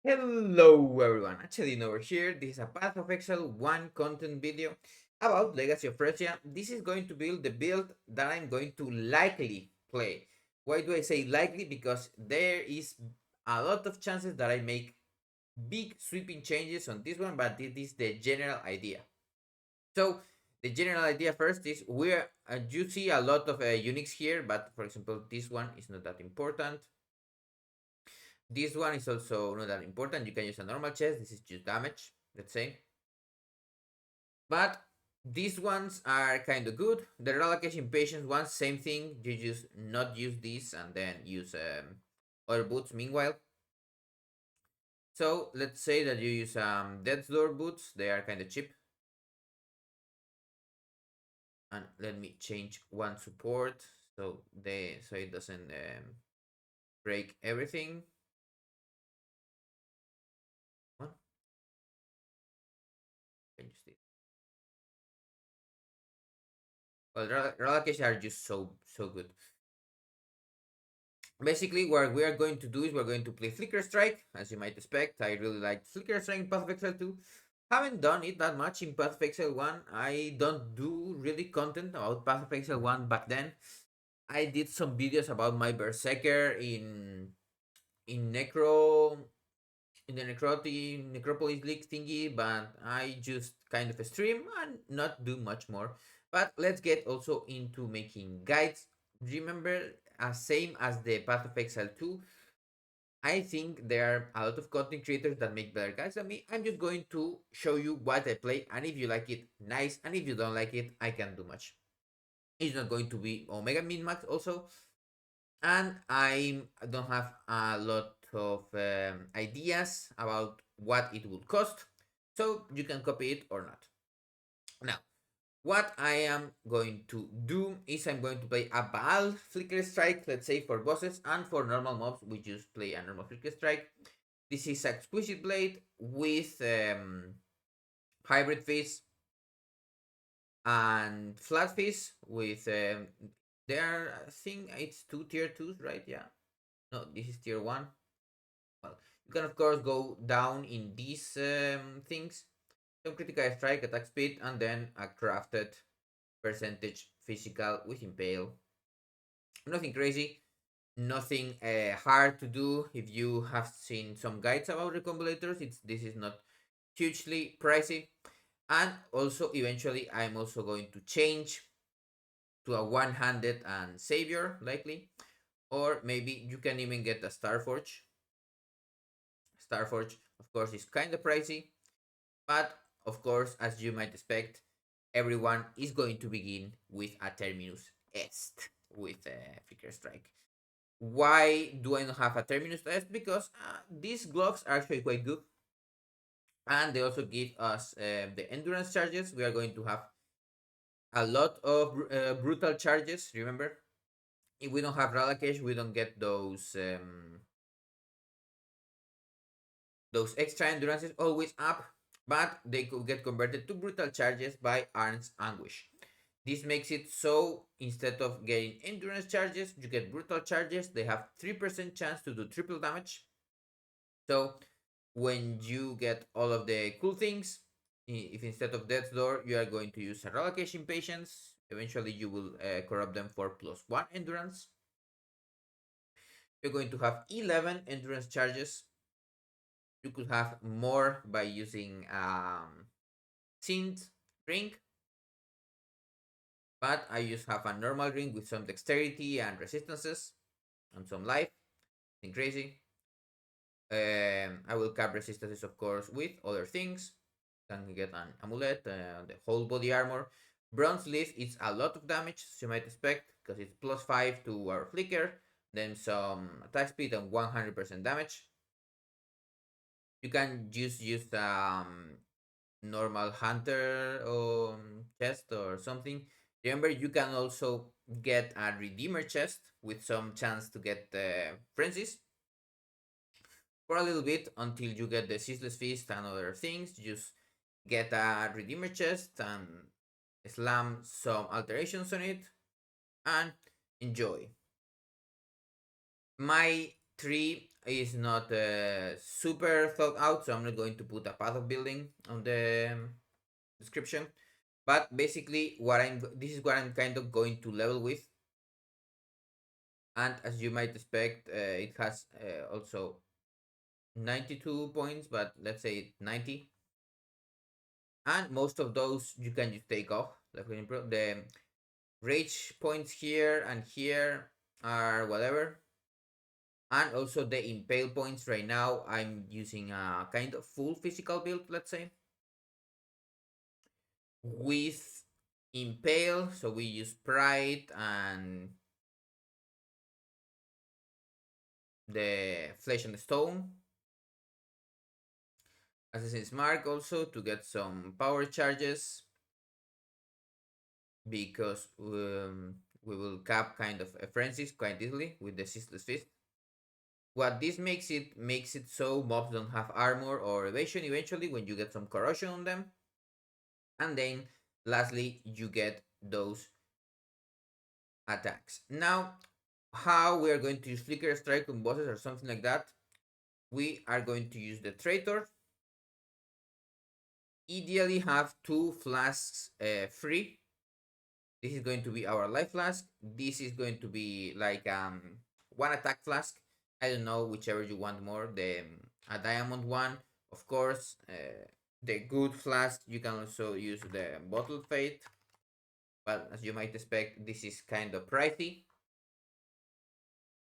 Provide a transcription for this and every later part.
Hello everyone, actually over here, this is a Path of Exile 1 content video about Legacy of Phrecia. This is going to build the build that I'm going to likely play. Why do I say likely? Because there is a lot of chances that I make big sweeping changes on this one, but this is the general idea. So the general idea first is you see a lot of uniques here, but for example this one is not that important. This one is also not that important. You can use a normal chest. This is just damage, let's say. But these ones are kind of good. The relocation patience ones, same thing. You just not use these and then use other boots meanwhile. So let's say that you use Death's Door boots. They are kind of cheap. And let me change one support so it doesn't break everything. One, change this. Well, relocation are just so good. Basically, what we are going to do is we're going to play Flicker Strike, as you might expect. I really like Flicker Strike in Path of Exile 2. Haven't done it that much in Path of Exile 1. I don't do really content about Path of Exile 1 back then. I did some videos about my Berserker in Necro in the Necropolis League thingy, but I just kind of stream and not do much more. But let's get also into making guides. Remember, same as the Path of Exile 2, I think there are a lot of content creators that make better guides than me. I'm just going to show you what I play, and if you like it, nice. And if you don't like it, I can't do much. It's not going to be Omega Min Max also, and I don't have a lot of ideas about what it would cost, so you can copy it or not. Now, what I am going to do is I'm going to play a Vaal Flicker Strike, let's say for bosses, and for normal mobs we just play a normal Flicker Strike. This is Exquisite Blade with Hybrid Fist and Flat Fist with there, I think it's two tier 2s, right? Yeah. No, this is tier 1. Well, you can of course go down in these things. Some critical strike, attack speed, and then a crafted percentage physical with impale. Nothing crazy, nothing hard to do. If you have seen some guides about recombulators, this is not hugely pricey. And also eventually I'm also going to change to a one-handed and savior likely, or maybe you can even get a Starforge. Of course is kind of pricey, but of course, as you might expect, everyone is going to begin with a Terminus Est with a Flicker Strike. Why do I not have a Terminus Est? Because these gloves are actually quite good, and they also give us the endurance charges. We are going to have a lot of brutal charges. Remember, if we don't have Ralakesh, we don't get those extra endurances always up, but they could get converted to brutal charges by Arn's Anguish. This makes it so instead of getting endurance charges, you get brutal charges. They have 3% chance to do triple damage. So when you get all of the cool things, if instead of Death's Door you are going to use a relocation patience, eventually you will corrupt them for +1 endurance. You're going to have 11 endurance charges. You could have more by using Synth ring, but I just have a normal ring with some dexterity and resistances and some life. Nothing crazy. I will cap resistances, of course, with other things. Can get an amulet, the whole body armor. Bronze leaf is a lot of damage, as you might expect, because it's +5 to our flicker, then some attack speed and 100% damage. You can just use normal hunter chest or something. Remember, you can also get a redeemer chest with some chance to get frenzies for a little bit until you get the ceaseless feast and other things. Just get a redeemer chest and slam some alterations on it and enjoy. My three is not super thought out, so I'm not going to put a path of building on the description. But basically, this is what I'm kind of going to level with, and as you might expect, it has also 92 points, but let's say 90, and most of those you can just take off. Like for example, the rage points here and here are whatever, and also the impale points. Right now I'm using a kind of full physical build, let's say, with impale, so we use pride and the flesh and the stone, assassin's mark also to get some power charges, because we will cap kind of a frenzies quite easily with the ceaseless fist. What this makes it so mobs don't have armor or evasion eventually when you get some corrosion on them. And then lastly, you get those attacks. Now, how we are going to use Flicker Strike on bosses or something like that, we are going to use the Traitor. Ideally have 2 flasks free. This is going to be our life flask. This is going to be like 1 attack flask. I don't know, whichever you want more. The a diamond one, of course. The good flask, you can also use the bottle fate, but as you might expect, this is kind of pricey,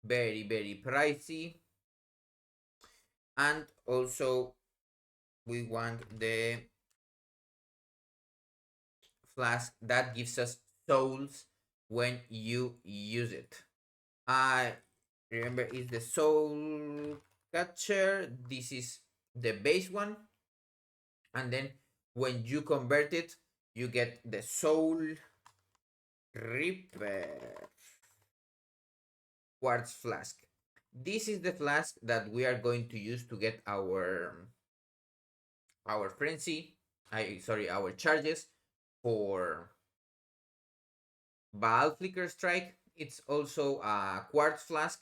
very pricey. And also we want the flask that gives us souls when you use it. I remember is the soul catcher. This is the base one, and then when you convert it, you get the soul reaper quartz flask. This is the flask that we are going to use to get our frenzy, our charges for Vaal Flicker Strike. It's also a quartz flask,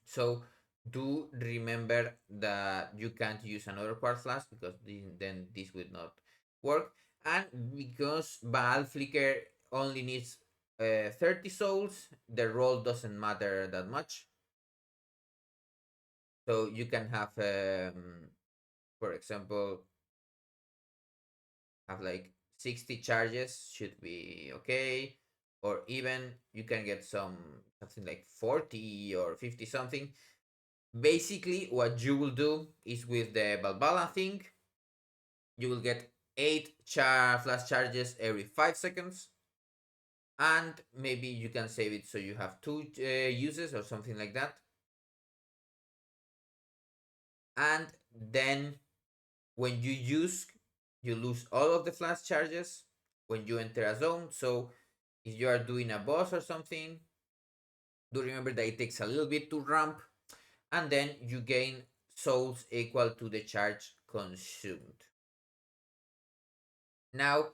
so do remember that you can't use another quartz flask because then this would not work. And because Vaal Flicker only needs 30 souls, the roll doesn't matter that much. So you can have, for example, have like 60 charges, should be okay. Or even you can get something like 40 or 50 something. Basically, what you will do is with the Balbala thing, you will get 8 flash charges every 5 seconds. And maybe you can save it so you have 2 uses or something like that. And then when you use, you lose all of the flash charges when you enter a zone. So if you are doing a boss or something, do remember that it takes a little bit to ramp, and then you gain souls equal to the charge consumed. Now,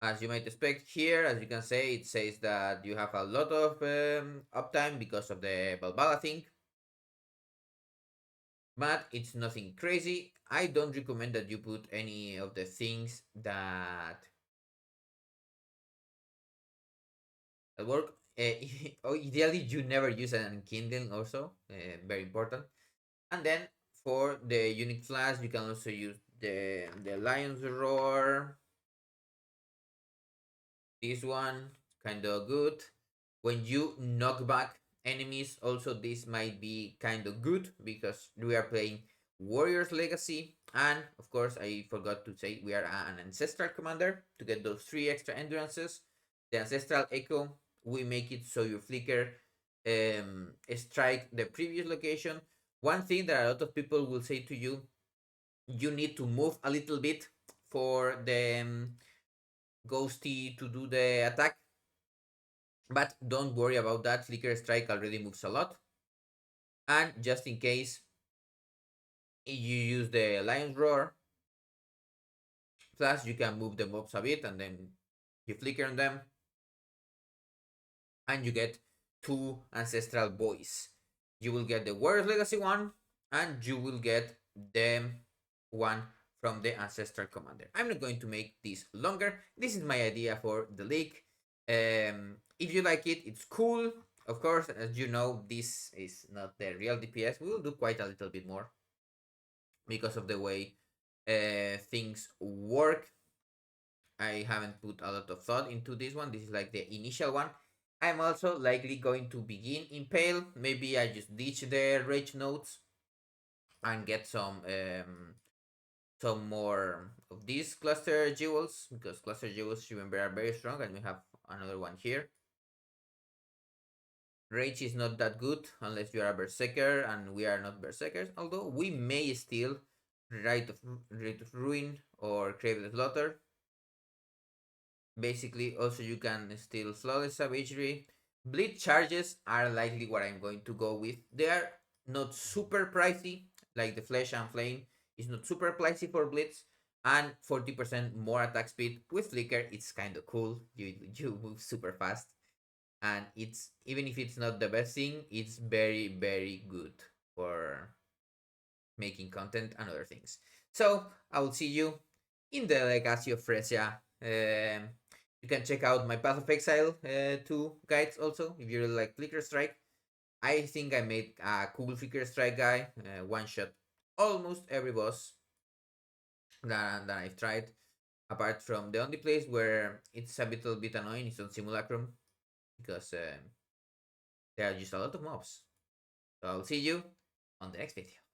as you might expect here, as you can say, it says that you have a lot of uptime because of the Balbala thing, but it's nothing crazy. I don't recommend that you put any of the things that work. Ideally, you never use an kindling also, very important. And then for the unique flash, you can also use the lion's roar. This one kind of good. When you knock back enemies, also this might be kind of good because we are playing Warrior's Legacy. And of course, I forgot to say we are an Ancestral commander to get those 3 extra endurances. The Ancestral Echo, we make it so your flicker strike the previous location. One thing that a lot of people will say to you, you need to move a little bit for the ghosty to do the attack, but don't worry about that. Flicker Strike already moves a lot. And just in case you use the Lion's Roar, plus you can move the mobs a bit and then you flicker on them and you get 2 Ancestral Boys. You will get the Warriors Legacy one, and you will get the one from the Ancestral Commander. I'm not going to make this longer. This is my idea for the league. If you like it, it's cool. Of course, as you know, this is not the real DPS. We will do quite a little bit more because of the way things work. I haven't put a lot of thought into this one. This is like the initial one. I'm also likely going to begin Impale. Maybe I just ditch the Rage notes and get some more of these cluster jewels, because cluster jewels, remember, are very strong, and we have another one here. Rage is not that good unless you are a berserker, and we are not berserkers, although we may still Rite of Ruin or Crave the Slaughter. Basically, also you can steal Flawless Savagery. Bleed charges are likely what I'm going to go with. They are not super pricey, like the Flesh and Flame is not super pricey for Blitz, and 40% more attack speed. With Flicker, it's kind of cool. You move super fast, and it's, even if it's not the best thing, it's very, very good for making content and other things. So I will see you in the Legacy of Phrecia. You can check out my Path of Exile 2 guides also if you really like Flicker Strike. I think I made a cool Flicker Strike guy, one shot almost every boss that I've tried. Apart from the only place where it's a little bit annoying is on Simulacrum, because there are just a lot of mobs. So I'll see you on the next video.